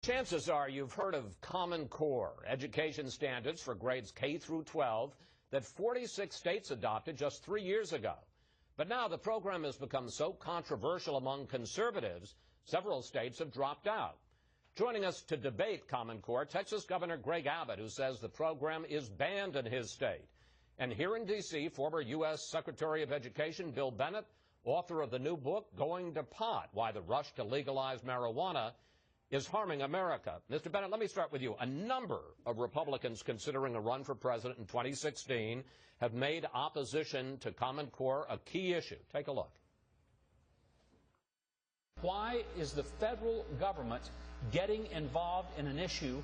Chances are you've heard of Common Core, education standards for grades K through 12 that 46 states adopted just 3 years ago. But now the program has become so controversial among conservatives, several states have dropped out. Joining us to debate Common Core, Texas Governor Greg Abbott, who says the program is banned in his state. And here in D.C., former U.S. Secretary of Education Bill Bennett, author of the new book, Going to Pot, Why the Rush to Legalize Marijuana is Harming America. Mr. Bennett, let me start with you. A number of Republicans considering a run for president in 2016 have made opposition to Common Core a key issue. Take a look. Why is the federal government getting involved in an issue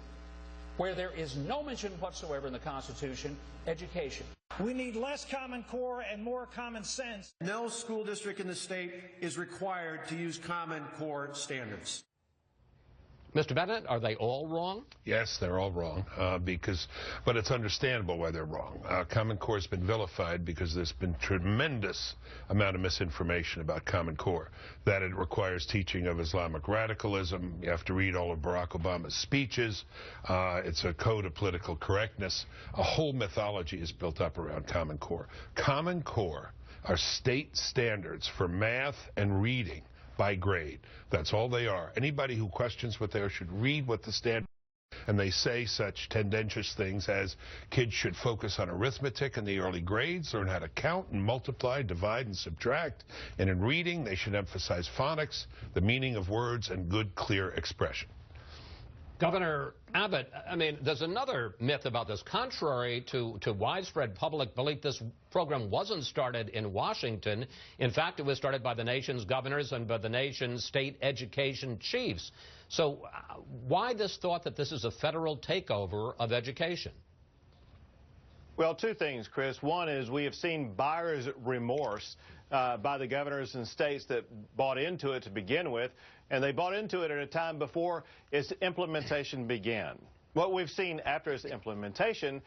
where there is no mention whatsoever in the Constitution, education? We need less Common Core and more common sense. No school district in the state is required to use Common Core standards. Mr. Bennett, are they all wrong? Yes, they're all wrong, but it's understandable why they're wrong. Common Core has been vilified because there's been tremendous amount of misinformation about Common Core, that it requires teaching of Islamic radicalism. You have to read all of Barack Obama's speeches. It's a code of political correctness. A whole mythology is built up around Common Core. Common Core are state standards for math and reading by grade. That's all they are. Anybody who questions what they are should read what the standard is. And they say such tendentious things as kids should focus on arithmetic in the early grades, learn how to count and multiply, divide and subtract. And in reading, they should emphasize phonics, the meaning of words, and good, clear expression. Governor Abbott, I mean, there's another myth about this. Contrary to widespread public belief, this program wasn't started in Washington. In fact, it was started by the nation's governors and by the nation's state education chiefs. So why this thought that this is a federal takeover of education? Well, two things, Chris. One is we have seen buyer's remorse by the governors and states that bought into it to begin with, and they bought into it at a time before its implementation began. What we've seen after its implementation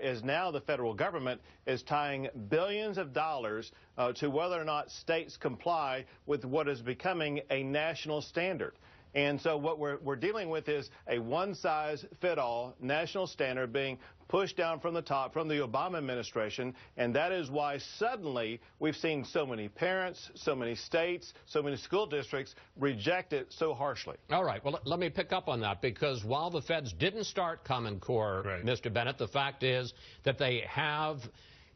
is now the federal government is tying billions of dollars to whether or not states comply with what is becoming a national standard. And so what we're dealing with is a one-size-fit-all national standard being pushed down from the top from the Obama administration, and that is why suddenly we've seen so many parents, so many states, so many school districts reject it so harshly. All right. Well, let me pick up on that, because while the feds didn't start Common Core, right, Mr. Bennett, the fact is that they have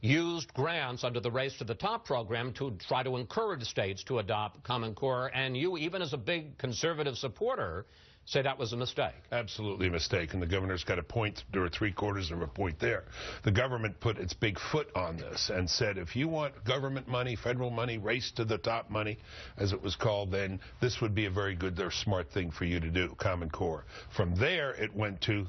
used grants under the Race to the Top program to try to encourage states to adopt Common Core, and you, even as a big conservative supporter, say that was a mistake. Absolutely a mistake, and the governor's got a point or three-quarters of a point there. The government put its big foot on this and said, if you want government money, federal money, Race to the Top money, as it was called then, this would be a very good or smart thing for you to do, Common Core. From there, it went to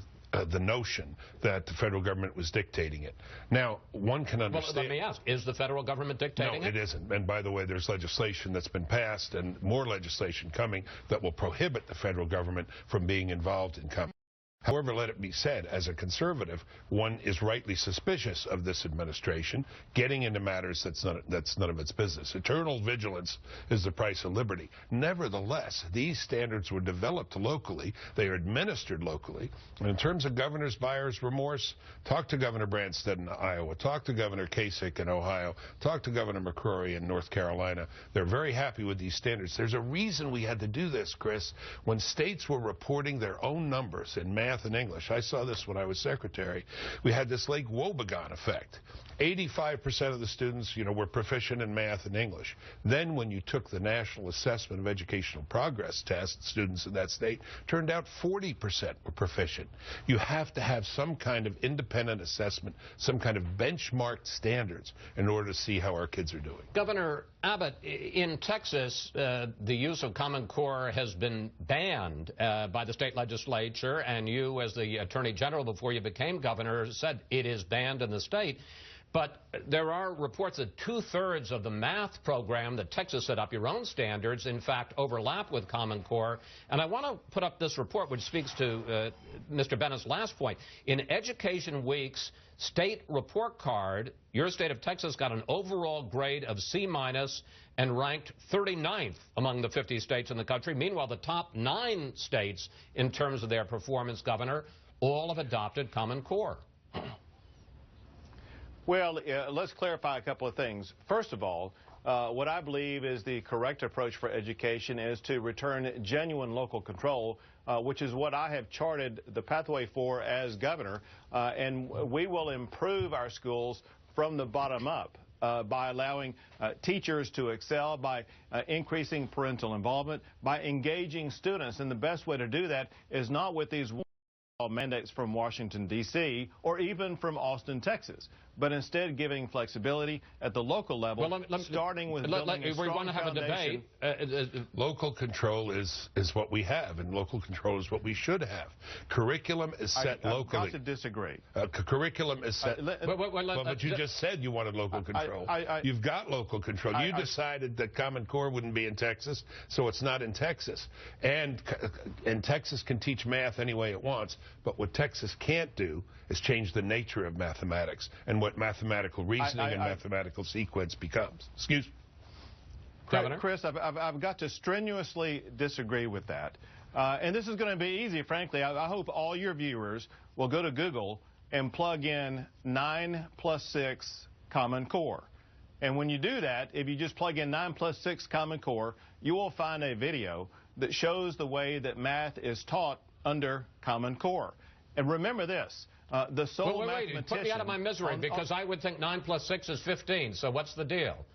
the notion that the federal government was dictating it. Now, one can understand... Well, let me ask, is the federal government dictating it? No, it isn't. And by the way, there's legislation that's been passed and more legislation coming that will prohibit the federal government from being involved in Common. However, let it be said, as a conservative, one is rightly suspicious of this administration getting into matters that's none of its business. Eternal vigilance is the price of liberty. Nevertheless, these standards were developed locally. They are administered locally. And in terms of governor's buyer's remorse, talk to Governor Branstad in Iowa, talk to Governor Kasich in Ohio, talk to Governor McCrory in North Carolina. They're very happy with these standards. There's a reason we had to do this, Chris. When states were reporting their own numbers in math and English, I saw this when I was secretary, we had this Lake Wobegon effect. 85% of the students, were proficient in math and English. Then when you took the National Assessment of Educational Progress test, students in that state, turned out 40% were proficient. You have to have some kind of independent assessment, some kind of benchmarked standards in order to see how our kids are doing. Governor Abbott, in Texas, the use of Common Core has been banned by the state legislature, and you, as the Attorney General before you became governor, said it is banned in the state. But there are reports that 2/3 of the math program that Texas set up, your own standards, in fact, overlap with Common Core. And I want to put up this report, which speaks to Mr. Bennett's last point. In Education Week's state report card, your state of Texas got an overall grade of C- and ranked 39th among the 50 states in the country. Meanwhile, the top 9 states, in terms of their performance, Governor, all have adopted Common Core. Well, let's clarify a couple of things. First of all, what I believe is the correct approach for education is to return genuine local control, which is what I have charted the pathway for as governor, and we will improve our schools from the bottom up. By allowing teachers to excel, by increasing parental involvement, by engaging students. And the best way to do that is not with these mandates from Washington, D.C., or even from Austin, Texas, but instead giving flexibility at the local level, starting with building a strong foundation. Local control is what we have, and local control is what we should have. Curriculum is set locally. I've got to disagree. Curriculum is set. But you just said you wanted local control. You've got local control. You decided that Common Core wouldn't be in Texas, so it's not in Texas. And Texas can teach math any way it wants, but what Texas can't do is change the nature of mathematics and what mathematical reasoning and mathematical sequence becomes. Excuse me. Governor? Chris, I've got to strenuously disagree with that. And this is going to be easy, frankly. I hope all your viewers will go to Google and plug in 9+6 Common Core. And when you do that, if you just plug in 9+6 Common Core, you will find a video that shows the way that math is taught under Common Core. And remember this, the sole mathematician... Put me out of my misery, because I would think 9+6 is 15, so what's the deal?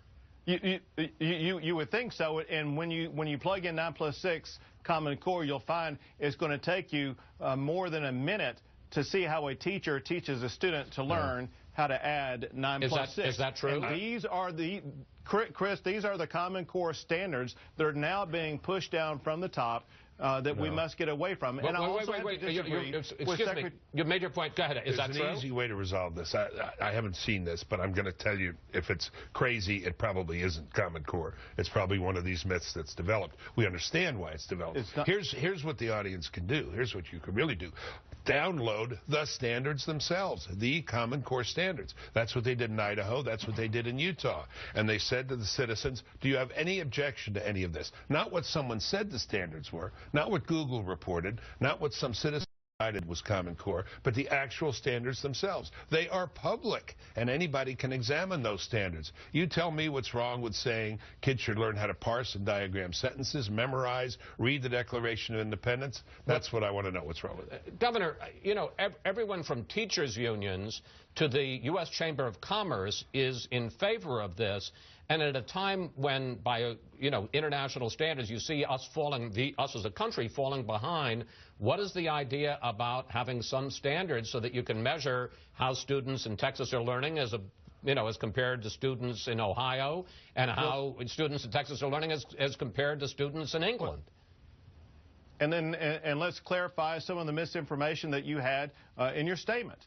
You would think so, and when you plug in 9+6 Common Core, you'll find it's going to take you more than a minute to see how a teacher teaches a student to learn how to add 9+6. Is that true? And these are Chris, these are the Common Core standards that are now being pushed down from the top. That we must get away from. And wait. Excuse me. You made your point. Go ahead. Is that true? There's an easy way to resolve this. I haven't seen this, but I'm going to tell you, if it's crazy, it probably isn't Common Core. It's probably one of these myths that's developed. We understand why it's developed. Here's what the audience can do. Here's what you can really do. Download the standards themselves, the Common Core standards. That's what they did in Idaho. That's what they did in Utah. And they said to the citizens, do you have any objection to any of this? Not what someone said the standards were, not what Google reported, not what some citizen decided was Common Core, but the actual standards themselves. They are public, and anybody can examine those standards. You tell me what's wrong with saying kids should learn how to parse and diagram sentences, memorize, read the Declaration of Independence. That's what I want to know. What's wrong with it? Governor, you know, everyone from teachers' unions to the U.S. Chamber of Commerce is in favor of this. And at a time when, by international standards, you see us us as a country falling behind, what is the idea about having some standards so that you can measure how students in Texas are learning as compared to students in Ohio, and how students in Texas are learning as compared to students in England? And let's clarify some of the misinformation that you had in your statement.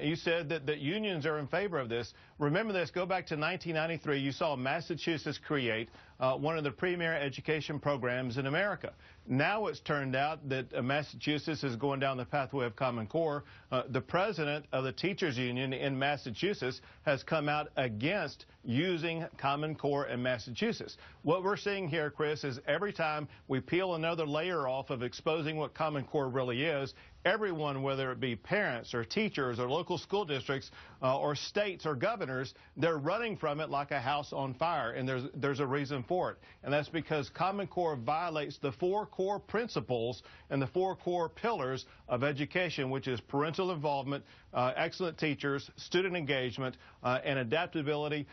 You said that unions are in favor of this. Remember this, go back to 1993. You saw Massachusetts create one of the premier education programs in America. Now it's turned out that Massachusetts is going down the pathway of Common Core. The president of the teachers union in Massachusetts has come out against using Common Core in Massachusetts. What we're seeing here, Chris, is every time we peel another layer off of exposing what Common Core really is, everyone, whether it be parents or teachers or local school districts or states or governors, they're running from it like a house on fire, and there's a reason for it. And that's because Common Core violates the 4 core principles and the 4 core pillars of education, which is parental involvement, excellent teachers, student engagement, and adaptability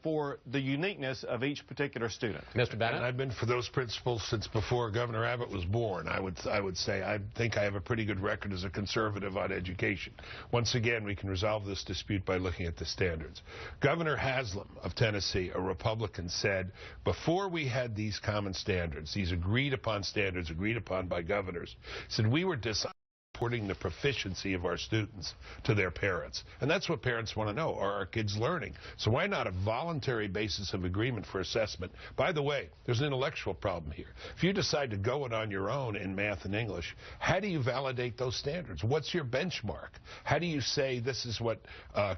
for the uniqueness of each particular student. Mr. Bennett? And I've been for those principles since before Governor Abbott was born. I would say I think I have a pretty good record as a conservative on education. Once again, we can resolve this dispute by looking at the standards. Governor Haslam of Tennessee, a Republican, said before we had these common standards, these agreed upon standards agreed upon by governors, said we were dishonest reporting the proficiency of our students to their parents. And that's what parents want to know. Are our kids learning? So why not a voluntary basis of agreement for assessment? By the way, there's an intellectual problem here. If you decide to go it on your own in math and English, how do you validate those standards? What's your benchmark? How do you say this is what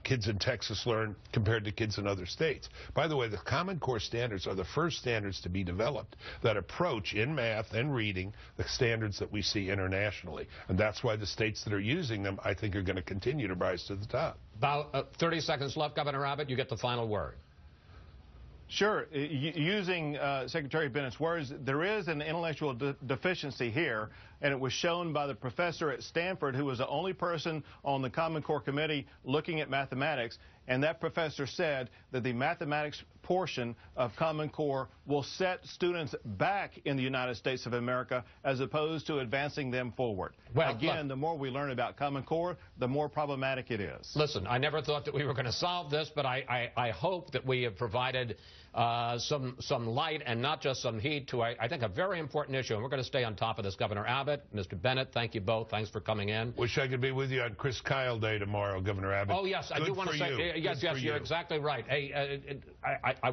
kids in Texas learn compared to kids in other states? By the way, the Common Core standards are the first standards to be developed that approach in math and reading the standards that we see internationally. And that's why the states that are using them, I think, are going to continue to rise to the top. About 30 seconds left, Governor Abbott. You get the final word. Sure. Using Secretary Bennett's words, there is an intellectual deficiency here, and it was shown by the professor at Stanford who was the only person on the Common Core committee looking at mathematics, and that professor said that the mathematics portion of Common Core will set students back in the United States of America as opposed to advancing them forward. Well, again, the more we learn about Common Core, the more problematic it is. Listen, I never thought that we were going to solve this, but I hope that we have provided some light and not just some heat to, I think, a very important issue. And we're going to stay on top of this. Governor Abbott, Mr. Bennett, thank you both. Thanks for coming in. Wish I could be with you on Chris Kyle Day tomorrow, Governor Abbott. Oh, yes, I do want to say, yes, you're exactly right. Hey, I